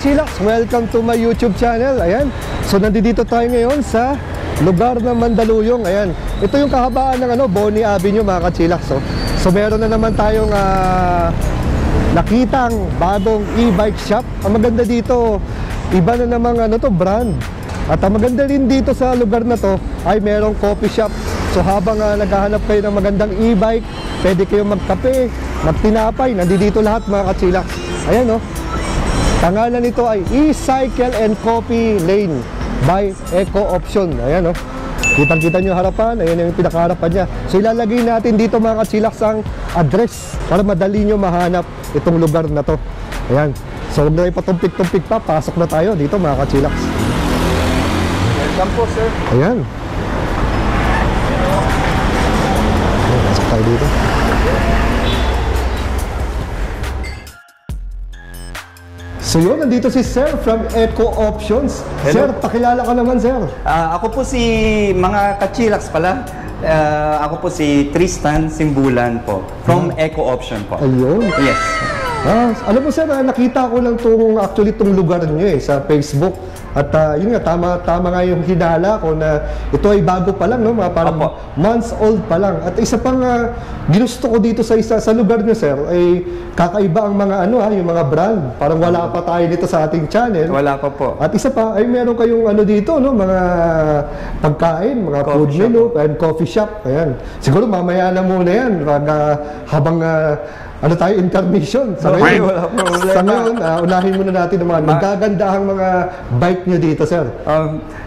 Chillax, welcome to my YouTube channel. Ayan, so nandito tayo ngayon sa lugar ng Mandaluyong. Ayan, ito yung kahabaan ng Boni Avenue mga ka-Chillax. So meron na naman tayong nakitang bagong e-bike shop. Ang maganda dito, iba na namang brand. At ang maganda rin dito sa lugar na to ay merong coffee shop. So habang naghahanap kayo ng magandang e-bike, pwede kayong magkape, magtinapay, nandito lahat mga ka-Chillax. Ayan pangalan nito ay E-Cycle and Coffee Lane by Eco Option. Ayan kitang-kita nyo harapan, ayan yung pinakaharapan niya. So ilalagay natin dito mga ka-Chillax ang address para madali nyo mahanap itong lugar na to. Ayan, so huwag na yung patumpik-tumpik pa, pasok na tayo dito mga ka-Chillax. Welcome po sir. Ayan, pasok tayo dito. So yun, nandito si Sir from Eco Options. Hello. Sir, pakilala ka naman, Sir. Ako po si mga ka-Chillax pala. Ako po si Tristan Simbulan po from Eco Option po. Ayun. Yes. Alam mo, Sir, nakita ko lang itong lugar niyo sa Facebook. At yun nga, tama nga yung hinala ko na ito ay bago pa lang, parang months old pa lang. At isa pang ginusto ko dito sa lugar niyo, Sir, ay kakaiba ang mga yung mga brand. Parang wala pa tayo dito sa ating channel. Wala pa po. At isa pa ay meron kayong dito, mga pagkain, mga food menu and coffee shop. Ayan. Siguro mamaya na muna yan habang tayo intermission. Sa ngayon, unahin muna natin ang mga nagagandahang mga bike nyo dito, Sir.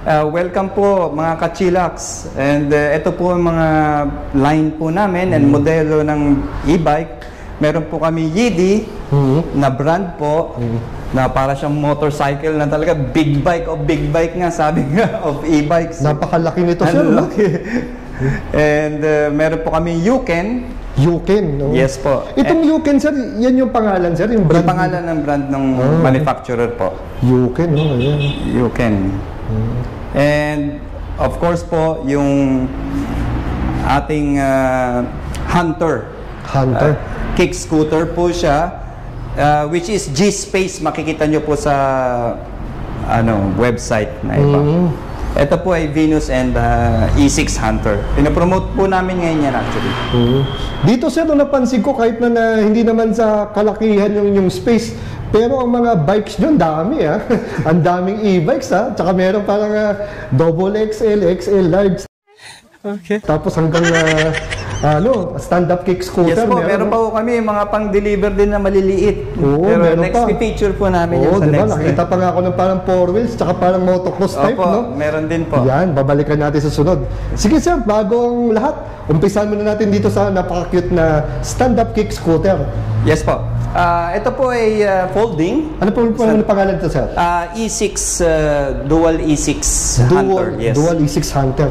Welcome po mga ka-Chillax. And ito po ang mga line po namin and modelo ng e-bike. Meron po kami Yidi na brand po na para siyang motorcycle na talaga big bike nga sabi nga of e-bikes. Napakalaki nito, Sir. And meron po kami Yuken. Yuken, no? Yes po. Itong Yuken, Sir, yan yung pangalan, Sir? Yung brand? Yung pangalan ng brand ng manufacturer po. Yuken, no? Ayan. Yuken. And of course po, yung ating Hunter. Kick scooter po siya, which is G-Space. Makikita nyo po sa website na iba. Ito po ay Venus and E6 Hunter. Pinapromote po namin ngayon yan actually. Dito, Sir, napansin ko kahit na hindi naman sa kalakihan yung space, pero ang mga bikes nyo, dami ang daming e-bikes tsaka meron parang double XL, XL large. Okay. Tapos hanggang stand-up kick scooter. Yes po, meron pa po kami mga pang-deliver din na maliliit. Pero next feature po namin yun sa next. Nakita pa nga ako ng parang 4 wheels tsaka parang motocross type, no? Meron din po. Yan, babalikan natin sa sunod. Sige, Sir, bagong lahat, umpisan muna natin dito sa napaka-cute na stand-up kick scooter. Yes po. Ito po ay folding. Ano po ang pangalan ito, Sir? E6, dual E6 Hunter. Yes. Dual E6 Hunter.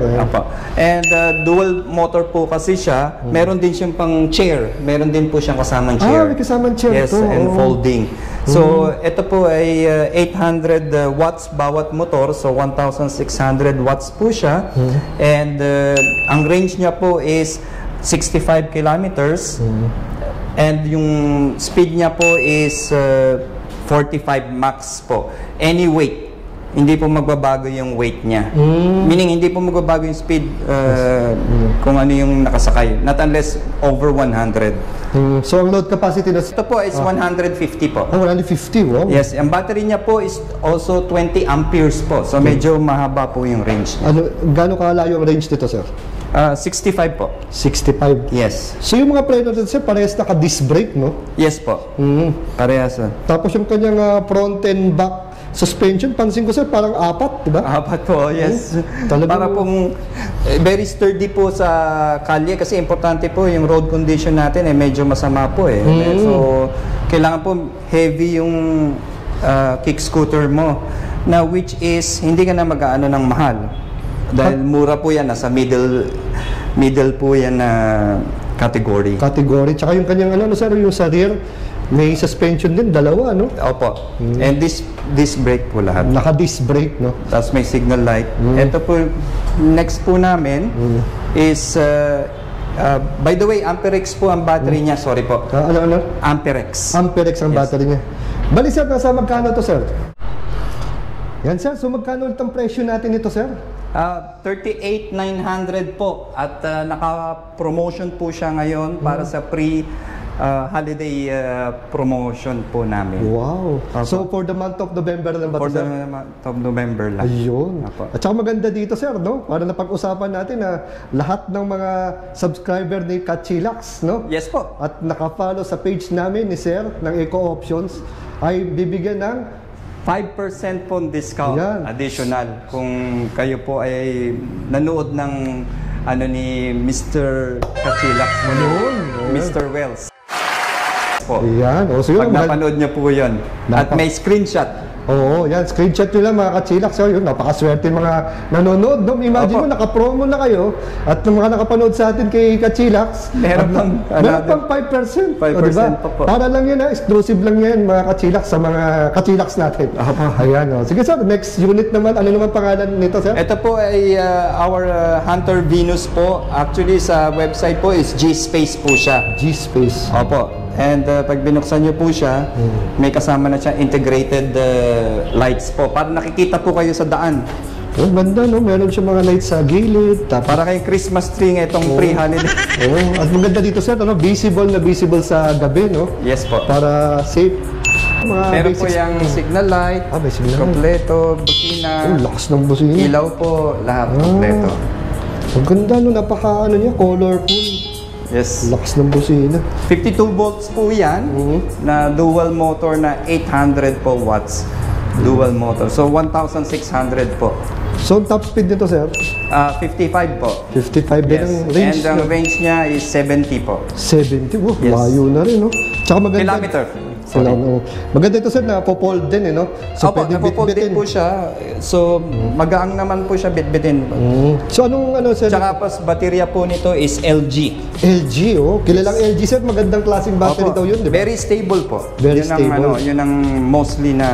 And dual motor po kasi siya. Meron din siyang pang chair. Meron din po siyang kasamang chair. May kasamang chair. Yes, and folding. So, ito po ay 800 watts bawat motor. So, 1,600 watts po siya. And ang range niya po is 65 kilometers. And yung speed niya po is 45 max po. Any weight. Hindi po magbabago yung weight niya. Meaning, hindi po magbabago yung speed kung ano yung nakasakay. Not unless over 100. So, ang load capacity na... Ito po is 150 po. 150, wow. Yes, ang battery niya po is also 20 amperes po. So, medyo mahaba po yung range niya. Gano'ng kalayo ang range nito, Sir? 65 po. 65? Yes. So yung mga preno natin, Sir, parehas naka-disc brake, no? Yes po. Parehas. Tapos yung kanyang front and back suspension, pansin ko, Sir, parang 4, di ba? 4 po, yes. Para pong very sturdy po sa kalye kasi importante po yung road condition natin medyo masama po So kailangan po heavy yung kick scooter mo na which is hindi ka na mag-aano ng mahal. Dahil mura po yan, nasa middle po yan na category. Tsaka yung kanyang Sir, yung sa rear, may suspension din, dalawa, no? Opo. And disc brake po lahat. Naka-disc brake, no? Tapos may signal light. Ito po, next po namin is, by the way, Amperex po ang battery niya. Sorry po. Ano? Amperex. Amperex ang battery niya. Bali, Sir, nasa magkano to, Sir? Yan sir, so magkano ulit ang presyo natin ito sir? 38,900 po at naka-promotion po siya ngayon para sa holiday promotion po namin. Wow! So for the month of November lang ba For ito, the sir? month of November lang. Ayun. Apo. At saka maganda dito sir, no? Para napag-usapan natin na lahat ng mga subscriber ni Kachilax, no? Yes po. At nakafollow sa page namin ni sir ng Eco Options ay bibigyan ng 5% po discount Ayan. additional kung kayo po ay nanood ng ni Mr. Kachilax mo, Mr. Wells. Po. Ayan. O, sige, Pag napanood niyo po yun. At may screenshot. Oo, yan. Screenshot nyo lang mga Kachilax. So, yun, napakaswerte mga nanonood. No? Imagine mo, nakapromo na kayo at ng mga nakapanood sa atin kay Kachilax. Meron pang 5%. 5% o, diba? pa po. Para lang yan, exclusive lang yan mga Kachilax sa mga Kachilax natin. Ayan. O. Sige sir, next unit naman. Ano naman pangalan nito sir? Ito po ay our Hunter Venus po. Actually, sa website po is G-Space po siya. G-Space. Opo. And pag binuksan nyo po siya, may kasama na siya integrated lights po. Para nakikita po kayo sa daan. Oh, ganda no, meron siya mga lights sa gilid. Tapos, Para kayong Christmas tree itong pre-holiday. at maganda dito sir, ano, visible sa gabi, no? Yes po. Para safe. Mga Meron po basics. yung signal light, May signal. kompleto, busina, Lakas ng busina. ilaw po, lahat kompleto. Ang ganda no, napaka niya, colorful. Yes. Lakas ng busina. 52 volts po yan, na dual motor na 800 po watts. Dual motor. So, 1,600 po. So, top speed nito sir, 55 po. 55 din Yes. ang range. And ang range niya is 70 po. 70, Yes. layo na rin, no? Tsaka maganda. Kilometer. Sorry. Maganda ito sir, na po-fold din, no? So, Opo, pwede napopold din bitbitin. po siya. So, magaang naman po siya bitbitin. So, anong ano sir? Tsaka pas baterya po nito is LG. LG, oh. Kilalang LG sir, magandang klaseng battery daw yun, di ba? Very stable po. Very yun ang, stable. yun ang mostly na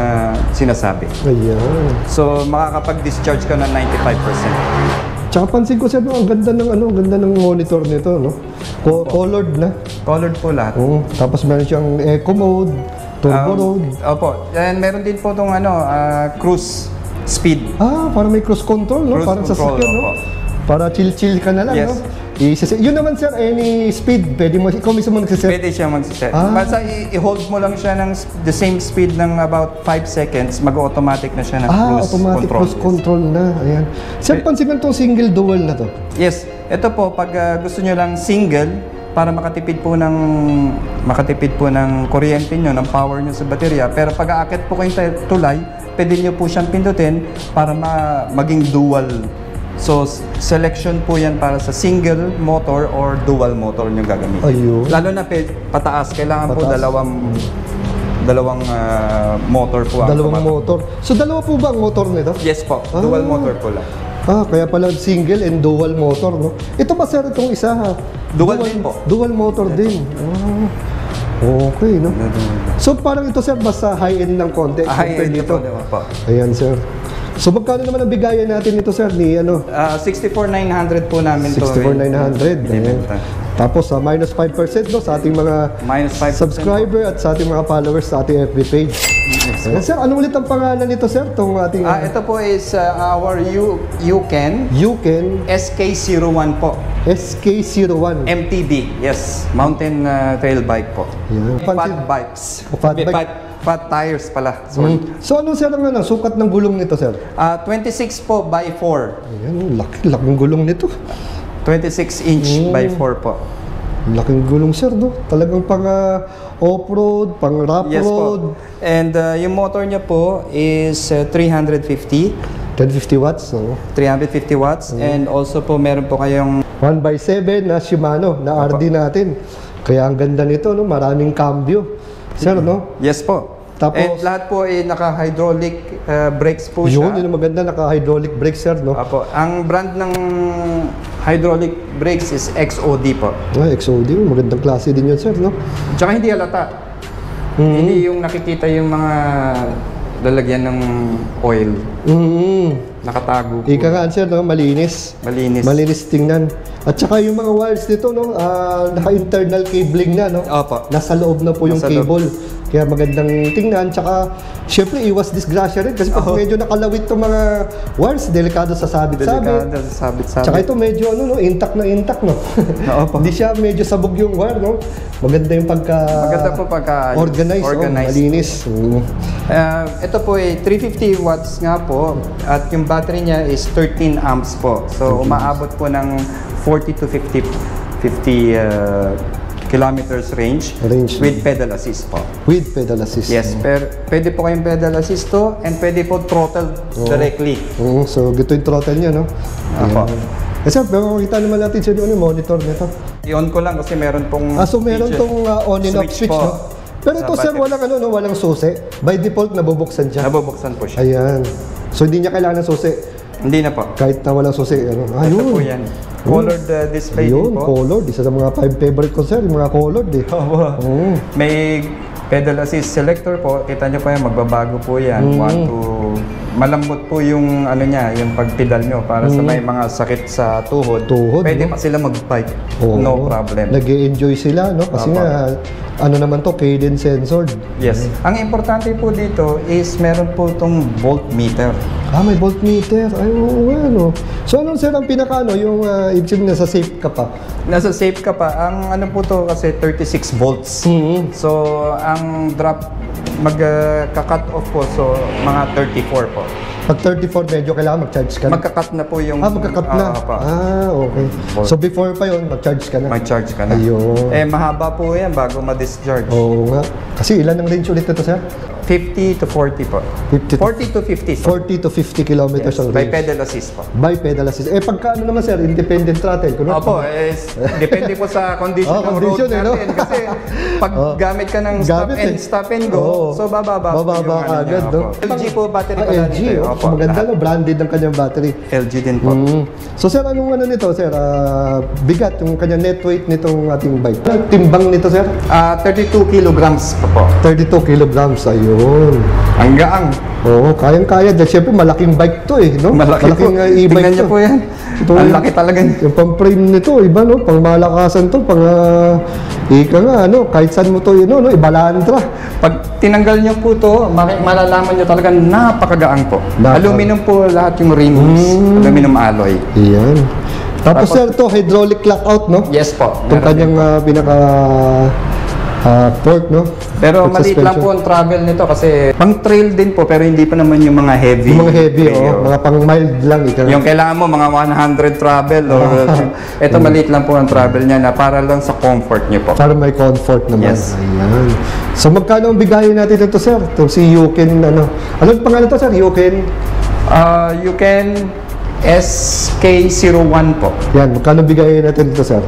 sinasabi. Ayan. So, makakapag-discharge ka ng 95%. Tsaka pansin ko sir, no, ang ganda ng monitor nito, no? Colored na. Colored po lahat. Tapos meron siyang eco mode, turbo mode. Opo. And meron din po itong cruise speed. Para may cruise control, no? Cruise Parang sa control, sakyan, no? opo. Para chill-chill ka na lang, Yes. no? Yun naman sir, any speed, pwede mo, ikaw mismo magsiset. Pwede siya mag-set. Ah. Basta i-hold mo lang siya ng the same speed ng about 5 seconds, mag-automatic na siya ng cruise automatic control. cruise control na. Ayan. Sir, pansin mo itong single dual na to. Yes. Ito po, pag gusto nyo lang single, para makatipid po ng kuryente nyo, ng power nyo sa baterya. Pero pag aakit po kayong tulay, pwede nyo po siyang pindutin para maging dual. So, selection po yan para sa single motor or dual motor nyo gagamitin. Ayun. Lalo na pataas, kailangan po Pataas. dalawang motor po. ang Dalawang tumatak. motor. So, dalawa po ba ang motor nito? Yes po, dual motor po lang. Kaya pala single and dual motor, no? Ito pa sir, itong isa ha? Dual din po. Dual motor din. Okay, no? So, parang ito sir, basta high-end ng konti. compared dito. po. Ayan, sir. So, magkano naman ang bigayan natin ito, sir? Ni ano? 64,900 po namin to. 64,900. Ayan. Binibenta. Tapos, minus 5% no, sa ating mga Minus 5% subscriber at sa ating mga followers sa ating FB page. Ayan, sir, ano ulit ang pangalan nito, sir? Itong ating Ito po is our Yuken Yuken SK01 po. SK01. MTB. Yes. Mountain trail bike po. Ayan. Fat bikes. Fat bike. Fat tires pala. Sorry. So, ano, sir, ang sukat ng gulong nito, sir? 26 po by 4. Ayan, laking gulong nito. 26 inch by 4 po. Laking gulong, sir, no? Talagang pang off-road, pang rough Yes road. po. And yung motor niya po is 350. 1050 watts, no? 350 watts. And also po meron po kayong 1x7 na Shimano, na RD natin. Kaya ang ganda nito, no? Maraming cambio. Sir, no? yes po. Tapos- And lahat po ay naka-hydraulic brakes po Yun, siya. yun ang maganda, naka-hydraulic brake, sir, no? Apo. Ang brand ng hydraulic brakes is XOD po. XOD, magandang klase din yun, sir, no? Tsaka hindi halata. Hindi yung nakikita yung mga lalagyan ng oil. Nakatago po. Ika nga, sir, no? Malinis. Malinis. Malinis tingnan. At saka yung mga wires nito, no? Naka-internal cabling na, no? Opo. Nasa loob na po yung Nasa loob. cable. Kaya magandang tingnan, tsaka syempre iwas disgrasya rin kasi pag medyo nakalawit itong mga wires, delikado sa sabit-sabit. Delikado sa sabit-sabit. Tsaka ito medyo ano, no, intact na intact, no? Oo po. Hindi siya medyo sabog yung wire, no? Maganda yung Maganda po pagka organized, malinis. Ito po ay 350 watts nga po at yung battery niya is 13 amps po. So umaabot po ng 40 to 50 kilometers range with pedal assist po. With pedal assist. Yes, pero pwede po kayong pedal assist to and pwede po throttle directly. So, gito yung throttle niya, no? Apo. Sir, pero makikita naman natin siya yung monitor nito. I-on ko lang kasi meron pong so meron tong on and off switch, no? Pero ito, sir, walang ano, no? Walang susi. By default, nabubuksan siya. Nabubuksan po siya. Ayan. So, hindi niya kailangan ng susi. Hindi na po. Kahit na walang susi. Ano? Ito po yan. Colored display din po. Colored. Isa sa mga 5 favorite ko, sir, yung mga colored eh. May pedal assist selector po. Kita nyo po yan, magbabago po yan. Malambot po yung ano niya, yung pagpedal nyo para sa may mga sakit sa tuhod. Pwede pa sila mag-bike. No problem. Nag-e-enjoy sila, no? Kasi nga, ano naman to, cadence sensor. Yes. Ang importante po dito is meron po itong voltmeter. May voltmeter. Ay, oo nga, no? So, ano, sir, ang pinaka-ano, yung ibig sabihin nasa safe ka pa? Nasa safe ka pa. Ang ano po to kasi 36 volts. So, ang drop magka-cut off po, so mga 34 po. Pag 34, medyo kailangan mag-charge ka na? Magka-cut na po yung... magka-cut na? Okay. So before pa yun, mag-charge ka na? Mag-charge ka na. Ayun. Mahaba po yan bago ma-discharge. Oo nga. Kasi ilan ang range ulit ito, sir? 50 to 40 po. 40 to 50. 40 to 50 kilometers ang range. By pedal assist po. By pedal assist. Pagka ano naman, sir, independent throttle? Opo, depende po sa condition ng road natin. Kasi pag gamit ka ng stop and go, so bababa ka agad, no? LG po battery pala nito. Opo. Maganda, no? Branded ang kanyang battery. LG din po. So, sir, anong ano nito, sir? Bigat, yung kanyang net weight nitong ating bike. Timbang nito, sir? 32 kilograms po. 32 kilograms, ayun. Ang gaang. Oo, kayang-kaya. Dahil syempre, malaking bike to eh, no? Malaking e-bike to. Tingnan niyo po yan. Ang laki talaga niya. Yung pang-frame nito, iba, no? Pang malakasan to, pang ika nga, ano? Kahit saan mo to, yun, no? Ibalantra. Pag tinanggal niyo po to, malalaman niyo talaga napakagaang po. Aluminum po lahat yung rims. Aluminum alloy. Iyan. Tapos sir, to hydraulic lockout, no? Yes po. Itong kanyang pinaka port, no? Pero maliit lang po ang travel nito kasi pang trail din po pero hindi pa naman yung mga heavy. Yung mga heavy, mga pang mild lang. Yung kailangan mo mga 100 travel or ito maliit lang po ang travel niya na para lang sa comfort niyo po. Para may comfort naman. Yes. Ayan. So magkano ang bigayan natin ito, sir? Ito si Yuken, ano? Anong pangalan to, sir? Yuken? Yuken SK01 po. Yan, magkano bigayan natin ito, sir?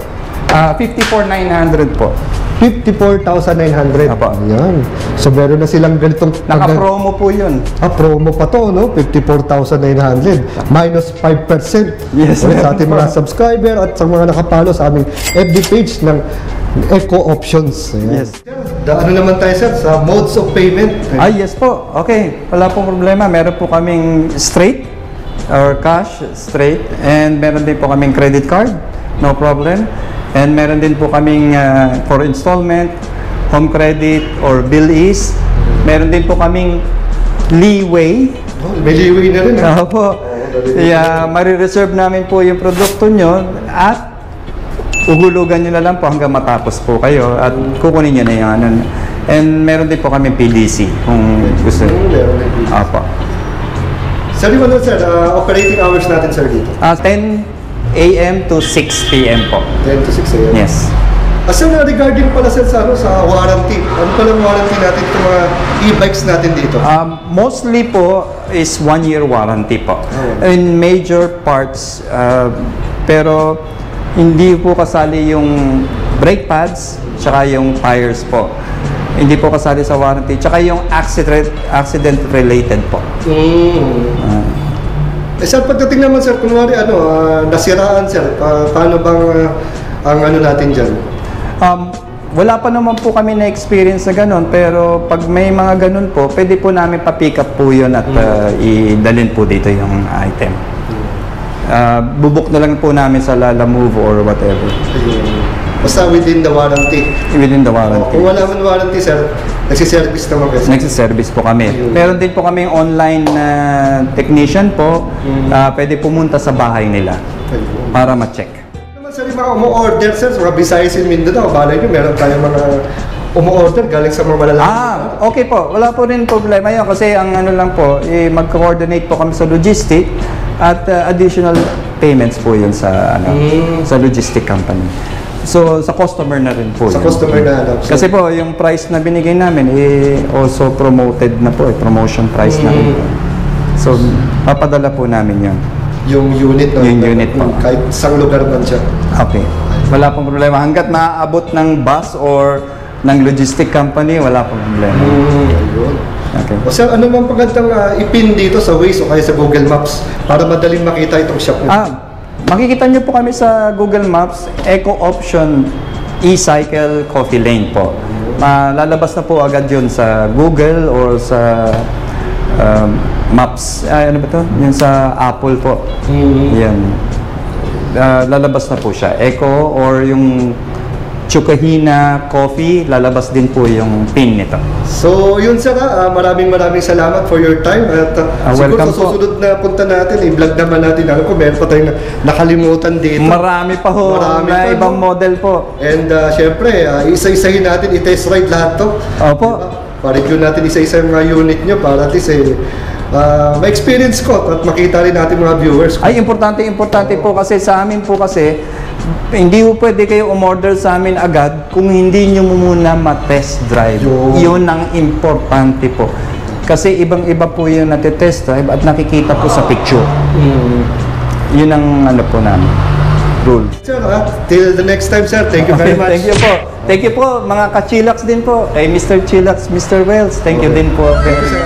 54,900 po. 54,900. Apo. Yan. So meron na silang ganitong... Naka-promo po yun. Promo pa to, no? 54,900. Minus 5%. Yes. Sa ating mga subscriber at sa mga nakapalo sa aming FB page ng Eco Options. Ayan. Yes. Ano naman tayo, sir? Sa modes of payment. Yes po. Okay. Wala pong problema. Meron po kaming straight or cash straight. And meron din po kaming credit card. No problem. And meron din po kaming for installment, home credit, or bill is. Meron din po kaming leeway. May leeway na rin, ha? Opo. Marireserve namin po yung produkto nyo at uhulugan nyo na lang po hanggang matapos po kayo at kukunin nyo na yung ano. And meron din po kaming PDC kung gusto. Opo. Sabi mo na, sir, operating hours natin, sir, dito? 10 a.m. to 6 p.m. po. 10 to 6 a.m. Yes. Sir, regarding pala, sir, sa warranty, ano palang warranty natin itong mga e-bikes natin dito? Mostly po is 1-year warranty po. In major parts, pero hindi po kasali yung brake pads, tsaka yung tires po. Hindi po kasali sa warranty, tsaka yung accident related po. Sir, pagdating naman, sir, kunwari, nasiraan, sir, paano bang ang ano natin dyan? Wala pa naman po kami na experience na ganun, pero pag may mga ganun po, pwede po namin pa-pick up po yun at idalhin po dito yung item. Bubuk na lang po namin sa Lala Move or whatever. Basta within the warranty. Within the warranty. Kung wala man warranty, sir, nagsiservice naman kayo. Nagsiservice po kami. Meron din po kami online technician po. Pwede pumunta sa bahay nila para ma-check. Naman sir, yung mga umu-order, sir, sa mga Visayas in Mindanao, balay nyo, meron tayong mga umu-order galing sa mga malalaking. Okay po. Wala po rin problema yun kasi ang ano lang po, mag-coordinate po kami sa logistic at additional payments po yun sa sa logistic company. So, sa customer na rin po Sa yun. customer na alam. Kasi po, yung price na binigay namin, also promoted na po, promotion price na rin po. So, papadala po namin yun. Yung unit, no? Yung unit po. Kahit isang lugar man siya. Okay. Wala pong problema. Hanggat maaabot ng bus or ng logistic company, wala pong problema. Ayun. Okay. O sir, ano bang pagandang ipin dito sa Waze o kaya sa Google Maps para madaling makita itong shop nyo? Makikita nyo po kami sa Google Maps, Eco Option E-Cycle Coffee Lane po. Lalabas na po agad yun sa Google or sa Maps. Ano ba ito? Yun sa Apple po. Yan. Lalabas na po siya. Eco or yung Chukahina Coffee, lalabas din po yung pin nito. So, yun sir, maraming salamat for your time at siguro welcome sa susunod na punta natin, i-vlog naman natin. Alam ko, meron pa tayong nakalimutan dito. Marami pa ho, Marami na pa, ibang no? model po. And syempre, isa-isahin natin, i-test ride lahat to. Opo. Diba? Pa-review natin isa-isa yung mga unit nyo para at least ma-experience ko at makita rin natin mga viewers. Ay, importante po kasi sa amin po kasi, hindi po pwede kayo umorder sa amin agad kung hindi nyo muna ma-test drive. Yun ang importante po. Kasi ibang-iba po yung nati-test drive at nakikita po sa picture. Yun ang ano po namin, rule. Sir, till the next time sir, thank you very much. Thank you po. Thank you po, mga ka-Chillax din po. Kay Mr. Chillax, Mr. Wells, thank you din po. Thank you, sir.